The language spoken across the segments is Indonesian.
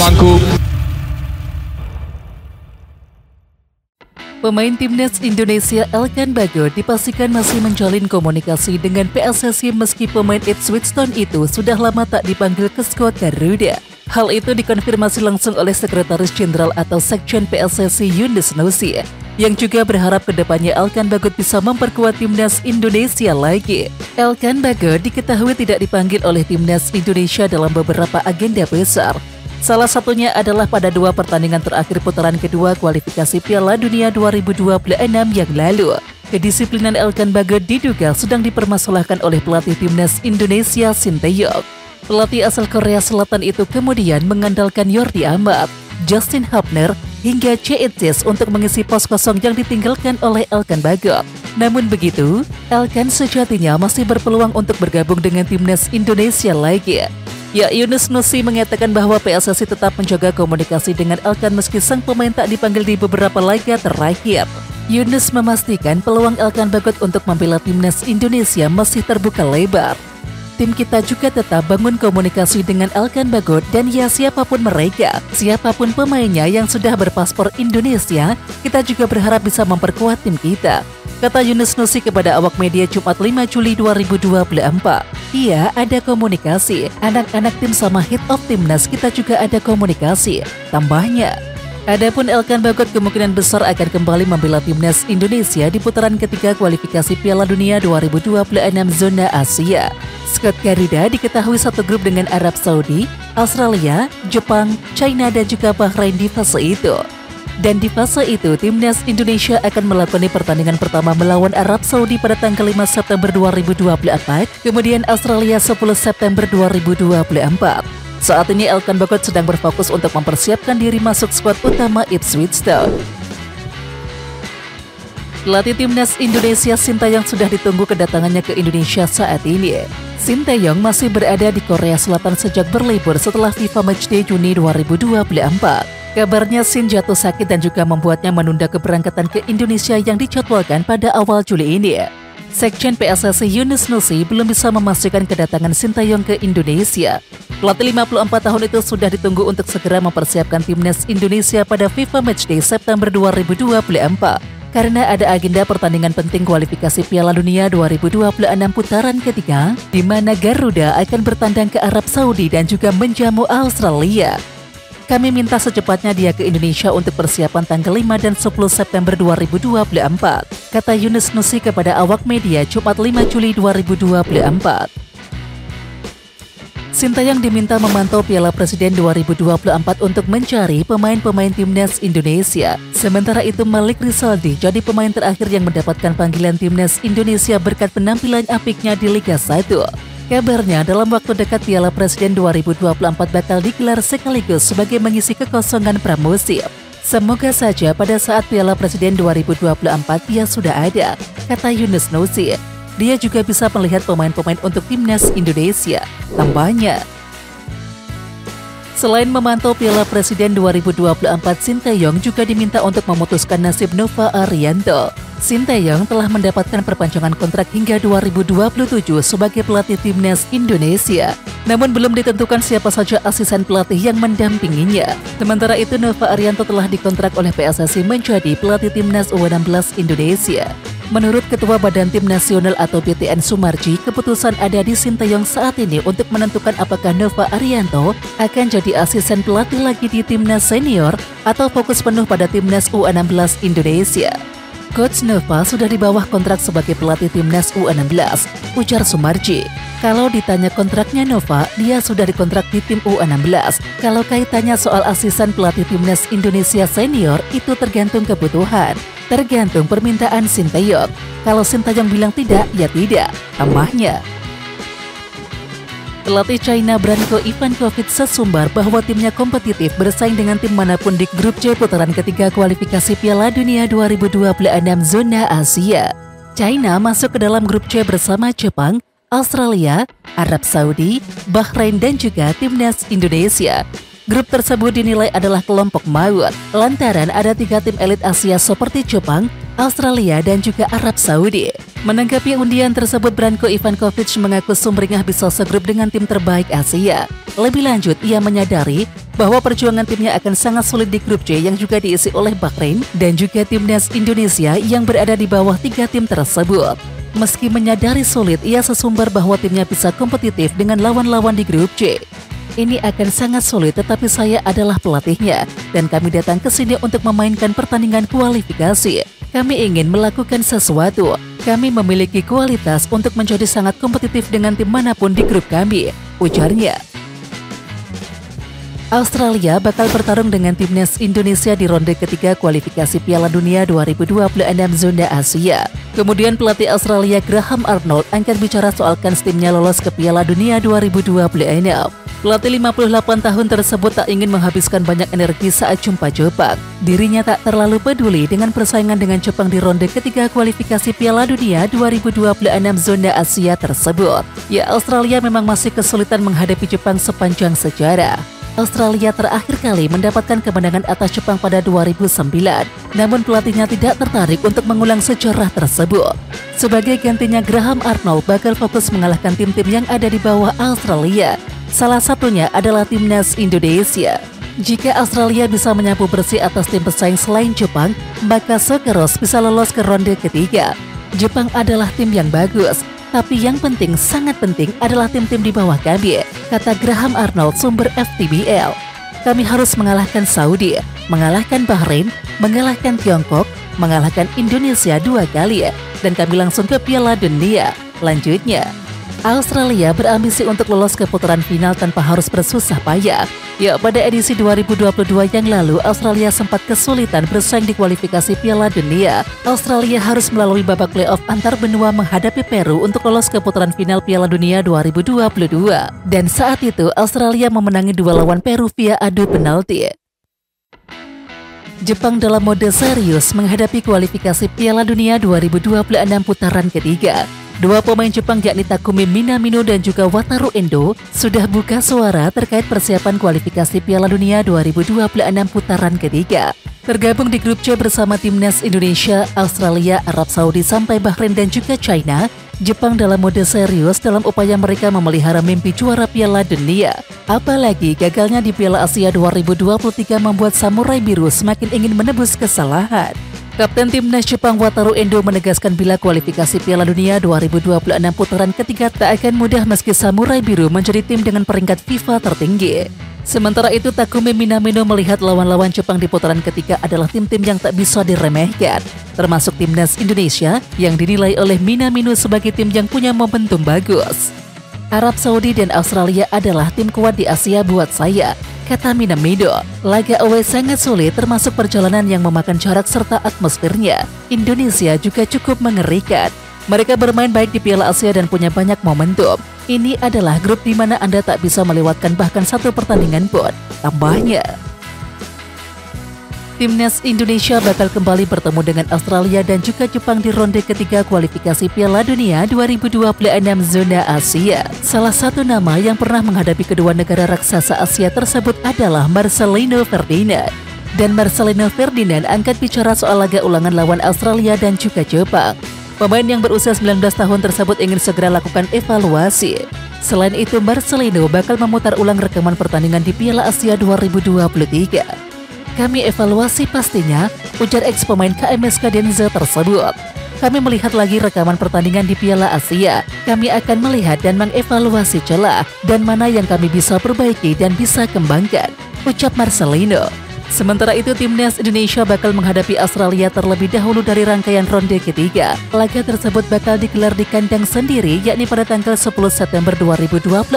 Mangku. Pemain timnas Indonesia Elkan Bagot dipastikan masih menjalin komunikasi dengan PSSI meski pemain Ipswich Town itu sudah lama tak dipanggil ke skuad Garuda. Hal itu dikonfirmasi langsung oleh Sekretaris Jenderal atau Sekjen PSSI Yunus Nusi, yang juga berharap kedepannya Elkan Bagot bisa memperkuat timnas Indonesia lagi. Elkan Bagot diketahui tidak dipanggil oleh timnas Indonesia dalam beberapa agenda besar. Salah satunya adalah pada 2 pertandingan terakhir putaran kedua kualifikasi Piala Dunia 2026 yang lalu. Kedisiplinan Elkan Bagot diduga sedang dipermasalahkan oleh pelatih timnas Indonesia Shin Tae-yong. Pelatih asal Korea Selatan itu kemudian mengandalkan Jordi Amat, Justin Hubner, hingga Cheitis untuk mengisi pos kosong yang ditinggalkan oleh Elkan Bagot. Namun begitu, Elkan sejatinya masih berpeluang untuk bergabung dengan timnas Indonesia lagi. Ya, Yunus Nusi mengatakan bahwa PSSI tetap menjaga komunikasi dengan Elkan meski sang pemain tak dipanggil di beberapa laga terakhir. Yunus memastikan peluang Elkan Bagot untuk membela timnas Indonesia masih terbuka lebar. Tim kita juga tetap bangun komunikasi dengan Elkan Bagot dan ya siapapun mereka, siapapun pemainnya yang sudah berpaspor Indonesia, kita juga berharap bisa memperkuat tim kita, kata Yunus Nusi kepada awak media Jumat 5 Juli 2024. Iya, ada komunikasi, anak-anak tim sama head of timnas kita juga ada komunikasi, tambahnya. Adapun Elkan Bagot kemungkinan besar akan kembali membela timnas Indonesia di putaran ketiga kualifikasi Piala Dunia 2026 zona Asia. Skuad Garuda diketahui satu grup dengan Arab Saudi, Australia, Jepang, China dan juga Bahrain di fase itu. Dan di fase itu, timnas Indonesia akan melakoni pertandingan pertama melawan Arab Saudi pada tanggal 5 September 2024, kemudian Australia 10 September 2024. Saat ini Elkan Bagot sedang berfokus untuk mempersiapkan diri masuk skuad utama Ipswich Town. Pelatih timnas Indonesia Shin Tae-yong sudah ditunggu kedatangannya ke Indonesia saat ini. Shin Tae-yong masih berada di Korea Selatan sejak berlibur setelah FIFA Matchday Juni 2024. Kabarnya Shin jatuh sakit dan juga membuatnya menunda keberangkatan ke Indonesia yang dijadwalkan pada awal Juli ini. Sekjen PSSI Yunus Nusi belum bisa memastikan kedatangan Shin Tae-yong ke Indonesia. Pelatih 54 tahun itu sudah ditunggu untuk segera mempersiapkan timnas Indonesia pada FIFA Matchday September 2024 karena ada agenda pertandingan penting kualifikasi Piala Dunia 2026 putaran ketiga di mana Garuda akan bertandang ke Arab Saudi dan juga menjamu Australia. Kami minta secepatnya dia ke Indonesia untuk persiapan tanggal 5 dan 10 September 2024, kata Yunus Nusi kepada awak media Jumat 5 Juli 2024. Shin Tae-yong diminta memantau Piala Presiden 2024 untuk mencari pemain-pemain timnas Indonesia. Sementara itu Malik Rizaldi jadi pemain terakhir yang mendapatkan panggilan timnas Indonesia berkat penampilan apiknya di Liga 1. Kabarnya dalam waktu dekat Piala Presiden 2024 bakal digelar sekaligus sebagai mengisi kekosongan pramusim. Semoga saja pada saat Piala Presiden 2024 dia sudah ada, kata Yunus Nusi. Dia juga bisa melihat pemain-pemain untuk timnas Indonesia, tambahnya. Selain memantau Piala Presiden 2024, Shin Tae-yong juga diminta untuk memutuskan nasib Nova Arianto. Shin Tae-yong telah mendapatkan perpanjangan kontrak hingga 2027 sebagai pelatih timnas Indonesia. Namun belum ditentukan siapa saja asisten pelatih yang mendampinginya. Sementara itu Nova Arianto telah dikontrak oleh PSSI menjadi pelatih timnas U16 Indonesia. Menurut Ketua Badan Tim Nasional atau BTN Sumarji, keputusan ada di Shin Tae-yong saat ini untuk menentukan apakah Nova Arianto akan jadi asisten pelatih lagi di timnas senior atau fokus penuh pada timnas U16 Indonesia. Coach Nova sudah di bawah kontrak sebagai pelatih timnas U16, ujar Sumarji. Kalau ditanya kontraknya Nova, dia sudah dikontrak di tim U16. Kalau kaitannya soal asisten pelatih timnas Indonesia senior, itu tergantung kebutuhan. Tergantung permintaan Shin Tae-yong. Kalau Shin Tae-yong bilang tidak, ya tidak, tambahnya. Pelatih China Branko Ivankovic sesumbar bahwa timnya kompetitif bersaing dengan tim manapun di grup C putaran ketiga kualifikasi Piala Dunia 2026 zona Asia. China masuk ke dalam grup C bersama Jepang, Australia, Arab Saudi, Bahrain dan juga timnas Indonesia. Grup tersebut dinilai adalah kelompok maut, lantaran ada 3 tim elit Asia seperti Jepang, Australia, dan juga Arab Saudi. Menanggapi undian tersebut, Branko Ivankovic mengaku Sumringah bisa segrup dengan tim terbaik Asia. Lebih lanjut, ia menyadari bahwa perjuangan timnya akan sangat sulit di grup C yang juga diisi oleh Bahrain dan juga timnas Indonesia yang berada di bawah 3 tim tersebut. Meski menyadari sulit, ia sesumber bahwa timnya bisa kompetitif dengan lawan-lawan di grup C. Ini akan sangat sulit, tetapi saya adalah pelatihnya dan kami datang ke sini untuk memainkan pertandingan kualifikasi. Kami ingin melakukan sesuatu. Kami memiliki kualitas untuk menjadi sangat kompetitif dengan tim manapun di grup kami, ujarnya. Australia bakal bertarung dengan timnas Indonesia di ronde ketiga kualifikasi Piala Dunia 2026 zona Asia. Kemudian pelatih Australia Graham Arnold angkat bicara soal kans timnya lolos ke Piala Dunia 2026. Pelatih 58 tahun tersebut tak ingin menghabiskan banyak energi saat jumpa Jepang. Dirinya tak terlalu peduli dengan persaingan dengan Jepang di ronde ketiga kualifikasi Piala Dunia 2026 zona Asia tersebut. Ya, Australia memang masih kesulitan menghadapi Jepang sepanjang sejarah. Australia terakhir kali mendapatkan kemenangan atas Jepang pada 2009, namun pelatihnya tidak tertarik untuk mengulang sejarah tersebut. Sebagai gantinya, Graham Arnold bakal fokus mengalahkan tim-tim yang ada di bawah Australia. Salah satunya adalah timnas Indonesia. Jika Australia bisa menyapu bersih atas tim pesaing selain Jepang, maka Socceroos bisa lolos ke ronde ketiga. Jepang adalah tim yang bagus, tapi yang penting, sangat penting adalah tim-tim di bawah kami, kata Graham Arnold, sumber FTBL. Kami harus mengalahkan Saudi, mengalahkan Bahrain, mengalahkan Tiongkok, mengalahkan Indonesia 2 kali, dan kami langsung ke Piala Dunia. Lanjutnya, Australia berambisi untuk lolos ke putaran final tanpa harus bersusah payah. Ya, pada edisi 2022 yang lalu, Australia sempat kesulitan bersaing di kualifikasi Piala Dunia. Australia harus melalui babak playoff antar benua menghadapi Peru untuk lolos ke putaran final Piala Dunia 2022. Dan saat itu, Australia memenangi 2 lawan Peru via adu penalti. Jepang dalam mode serius menghadapi kualifikasi Piala Dunia 2026 putaran ketiga. 2 pemain Jepang yakni Takumi Minamino dan juga Wataru Endo sudah buka suara terkait persiapan kualifikasi Piala Dunia 2026 putaran ketiga. Tergabung di grup C bersama timnas Indonesia, Australia, Arab Saudi sampai Bahrain dan juga China, Jepang dalam mode serius dalam upaya mereka memelihara mimpi juara Piala Dunia. Apalagi gagalnya di Piala Asia 2023 membuat Samurai Biru semakin ingin menebus kesalahan. Kapten timnas Jepang Wataru Endo menegaskan bila kualifikasi Piala Dunia 2026 putaran ketiga tak akan mudah meski Samurai Biru menjadi tim dengan peringkat FIFA tertinggi. Sementara itu, Takumi Minamino melihat lawan-lawan Jepang di putaran ketiga adalah tim-tim yang tak bisa diremehkan, termasuk timnas Indonesia yang dinilai oleh Minamino sebagai tim yang punya momentum bagus. Arab Saudi dan Australia adalah tim kuat di Asia buat saya, kata Minamino. Laga away sangat sulit termasuk perjalanan yang memakan jarak serta atmosfernya. Indonesia juga cukup mengerikan. Mereka bermain baik di Piala Asia dan punya banyak momentum. Ini adalah grup di mana Anda tak bisa melewatkan bahkan 1 pertandingan pun, tambahnya. Timnas Indonesia bakal kembali bertemu dengan Australia dan juga Jepang di ronde ketiga kualifikasi Piala Dunia 2026 zona Asia. Salah satu nama yang pernah menghadapi kedua negara raksasa Asia tersebut adalah Marcelino Ferdinand. Dan Marcelino Ferdinand angkat bicara soal laga ulangan lawan Australia dan juga Jepang. Pemain yang berusia 19 tahun tersebut ingin segera lakukan evaluasi. Selain itu, Marcelino bakal memutar ulang rekaman pertandingan di Piala Asia 2023. Kami evaluasi pastinya, ujar ex-pemain KMSK Denza tersebut. Kami melihat lagi rekaman pertandingan di Piala Asia. Kami akan melihat dan mengevaluasi celah dan mana yang kami bisa perbaiki dan bisa kembangkan, ucap Marcelino. Sementara itu, timnas Indonesia bakal menghadapi Australia terlebih dahulu dari rangkaian ronde ketiga. Laga tersebut bakal digelar di kandang sendiri, yakni pada tanggal 10 September 2024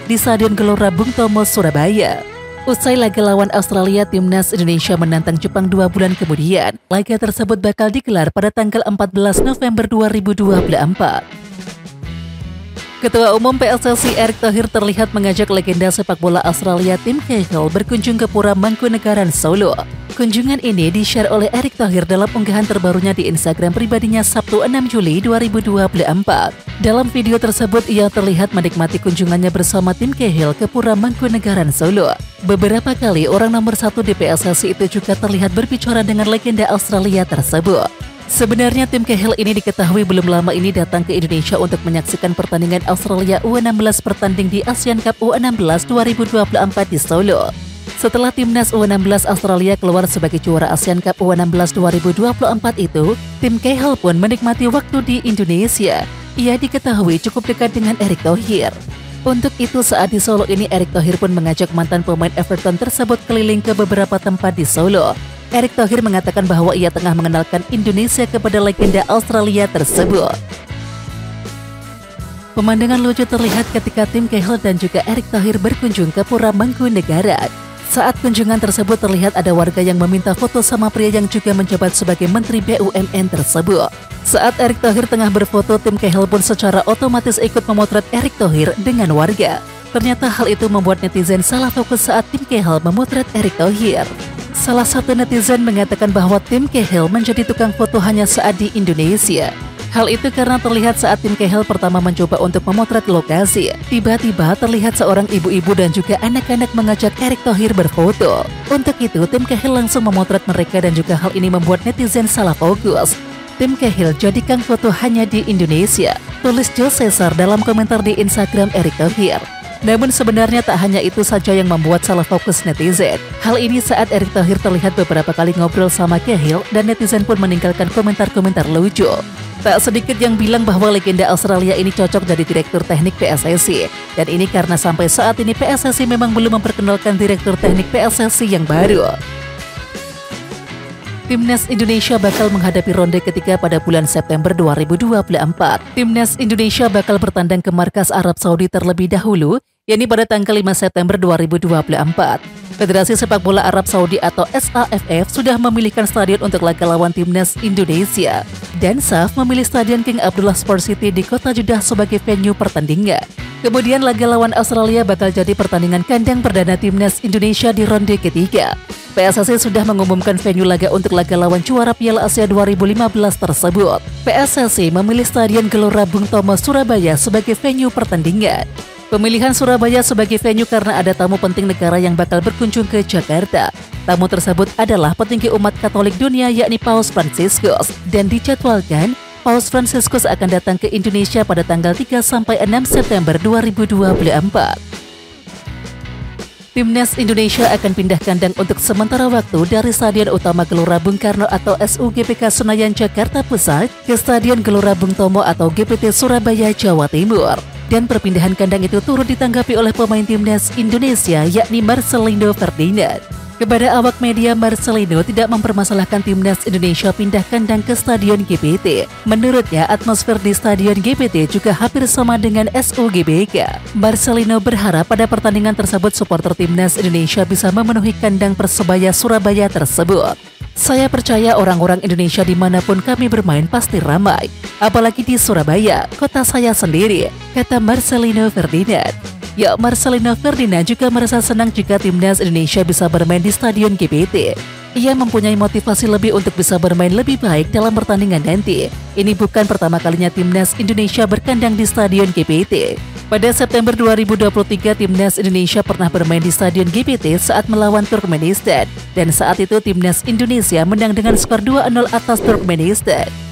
di Stadion Gelora Bung Tomo, Surabaya. Usai laga lawan Australia, timnas Indonesia menantang Jepang 2 bulan kemudian. Laga tersebut bakal digelar pada tanggal 14 November 2024. Ketua Umum PSSI Erick Thohir terlihat mengajak legenda sepak bola Australia Tim Cahill berkunjung ke Pura Mangkunegaran, Solo. Kunjungan ini di-share oleh Erick Thohir dalam unggahan terbarunya di Instagram pribadinya Sabtu 6 Juli 2024. Dalam video tersebut, ia terlihat menikmati kunjungannya bersama Tim Cahill ke Pura Mangkunegaran, Solo. Beberapa kali orang nomor 1 di PSSI itu juga terlihat berbicara dengan legenda Australia tersebut. Sebenarnya tim Cahill ini diketahui belum lama ini datang ke Indonesia untuk menyaksikan pertandingan Australia U16 bertanding di Asian Cup U16 2024 di Solo. Setelah timnas U16 Australia keluar sebagai juara Asian Cup U16 2024 itu, tim Cahill pun menikmati waktu di Indonesia. Ia diketahui cukup dekat dengan Erick Thohir. Untuk itu saat di Solo ini Erick Thohir pun mengajak mantan pemain Everton tersebut keliling ke beberapa tempat di Solo. Erick Thohir mengatakan bahwa ia tengah mengenalkan Indonesia kepada legenda Australia tersebut. Pemandangan lucu terlihat ketika tim Cahill dan juga Erick Thohir berkunjung ke Pura Mangkunegaran. Saat kunjungan tersebut terlihat ada warga yang meminta foto sama pria yang juga menjabat sebagai Menteri BUMN tersebut. Saat Erick Thohir tengah berfoto, tim Cahill pun secara otomatis ikut memotret Erick Thohir dengan warga. Ternyata hal itu membuat netizen salah fokus saat tim Cahill memotret Erick Thohir. Salah satu netizen mengatakan bahwa tim Cahill menjadi tukang foto hanya saat di Indonesia. Hal itu karena terlihat saat tim Cahill pertama mencoba untuk memotret lokasi. Tiba-tiba terlihat seorang ibu-ibu dan juga anak-anak mengajak Erick Thohir berfoto. Untuk itu, tim Cahill langsung memotret mereka dan juga hal ini membuat netizen salah fokus. Tim Cahill jadikan foto hanya di Indonesia, tulis Joe Cesar dalam komentar di Instagram Erick Thohir. Namun sebenarnya tak hanya itu saja yang membuat salah fokus netizen. Hal ini saat Erick Thohir terlihat beberapa kali ngobrol sama Cahill dan netizen pun meninggalkan komentar-komentar lucu. Tak sedikit yang bilang bahwa legenda Australia ini cocok jadi direktur teknik PSSI. Dan ini karena sampai saat ini PSSI memang belum memperkenalkan direktur teknik PSSI yang baru. Timnas Indonesia bakal menghadapi ronde ketiga pada bulan September 2024. Timnas Indonesia bakal bertandang ke markas Arab Saudi terlebih dahulu, yakni pada tanggal 5 September 2024. Federasi Sepak Bola Arab Saudi atau SAFF sudah memilihkan stadion untuk laga lawan Timnas Indonesia. Dan SAF memilih Stadion King Abdullah Sport City di kota Jeddah sebagai venue pertandingan. Kemudian laga lawan Australia bakal jadi pertandingan kandang perdana Timnas Indonesia di ronde ketiga. PSSI sudah mengumumkan venue laga untuk laga lawan juara Piala Asia 2015 tersebut. PSSI memilih Stadion Gelora Bung Tomo Surabaya sebagai venue pertandingan. Pemilihan Surabaya sebagai venue karena ada tamu penting negara yang bakal berkunjung ke Jakarta. Tamu tersebut adalah petinggi umat Katolik dunia yakni Paus Fransiskus dan dijadwalkan Paus Fransiskus akan datang ke Indonesia pada tanggal 3 sampai 6 September 2024. Timnas Indonesia akan pindah kandang untuk sementara waktu dari Stadion Utama Gelora Bung Karno atau SUGBK Senayan Jakarta Pusat ke Stadion Gelora Bung Tomo atau GPT Surabaya Jawa Timur. Dan perpindahan kandang itu turut ditanggapi oleh pemain Timnas Indonesia yakni Marcelino Ferdinand. Kepada awak media, Marcelino tidak mempermasalahkan Timnas Indonesia pindah kandang ke Stadion GPT. Menurutnya, atmosfer di Stadion GPT juga hampir sama dengan SUGBK. Marcelino berharap pada pertandingan tersebut supporter Timnas Indonesia bisa memenuhi kandang Persebaya Surabaya tersebut. Saya percaya orang-orang Indonesia dimanapun kami bermain pasti ramai. Apalagi di Surabaya, kota saya sendiri, kata Marcelino Ferdinand. Ya, Marcelino Ferdinand juga merasa senang jika Timnas Indonesia bisa bermain di Stadion GPT. Ia mempunyai motivasi lebih untuk bisa bermain lebih baik dalam pertandingan nanti. Ini bukan pertama kalinya Timnas Indonesia berkandang di Stadion GPT. Pada September 2023, Timnas Indonesia pernah bermain di Stadion GPT saat melawan Turkmenistan. Dan saat itu Timnas Indonesia menang dengan skor 2-0 atas Turkmenistan.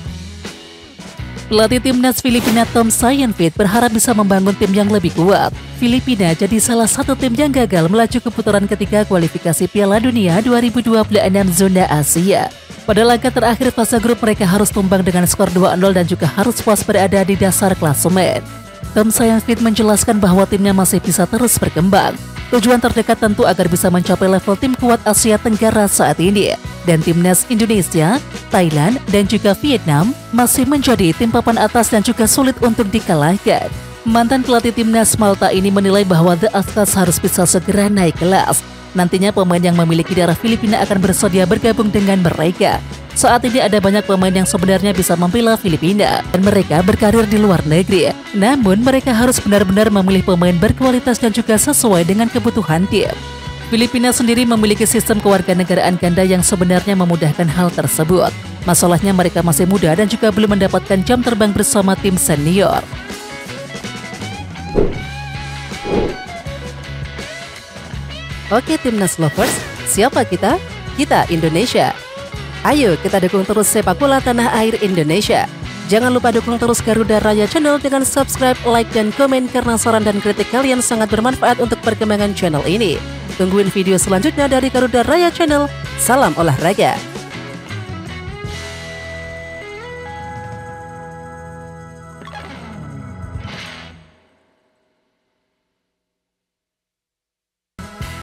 Pelatih Timnas Filipina Tom Sayenfit berharap bisa membangun tim yang lebih kuat. Filipina jadi salah satu tim yang gagal melaju ke putaran ketiga kualifikasi Piala Dunia 2026 zona Asia. Pada laga terakhir fase grup mereka harus tumbang dengan skor 2-0 dan juga harus puas berada di dasar klasemen. Tom Sayenfit menjelaskan bahwa timnya masih bisa terus berkembang. Tujuan terdekat tentu agar bisa mencapai level tim kuat Asia Tenggara saat ini. Dan Timnas Indonesia, Thailand, dan juga Vietnam masih menjadi tim papan atas dan juga sulit untuk dikalahkan. Mantan pelatih Timnas Malta ini menilai bahwa The Aztecs harus bisa segera naik kelas. Nantinya pemain yang memiliki darah Filipina akan bersedia bergabung dengan mereka. Saat ini ada banyak pemain yang sebenarnya bisa membela Filipina dan mereka berkarir di luar negeri. Namun mereka harus benar-benar memilih pemain berkualitas dan juga sesuai dengan kebutuhan tim. Filipina sendiri memiliki sistem kewarganegaraan ganda yang sebenarnya memudahkan hal tersebut. Masalahnya mereka masih muda dan juga belum mendapatkan jam terbang bersama tim senior. Oke Timnas Lovers, siapa kita? Kita Indonesia. Ayo kita dukung terus sepak bola tanah air Indonesia. Jangan lupa dukung terus Garuda Raya Channel dengan subscribe, like, dan komen karena saran dan kritik kalian sangat bermanfaat untuk perkembangan channel ini. Tungguin video selanjutnya dari Garuda Raya Channel. Salam olahraga.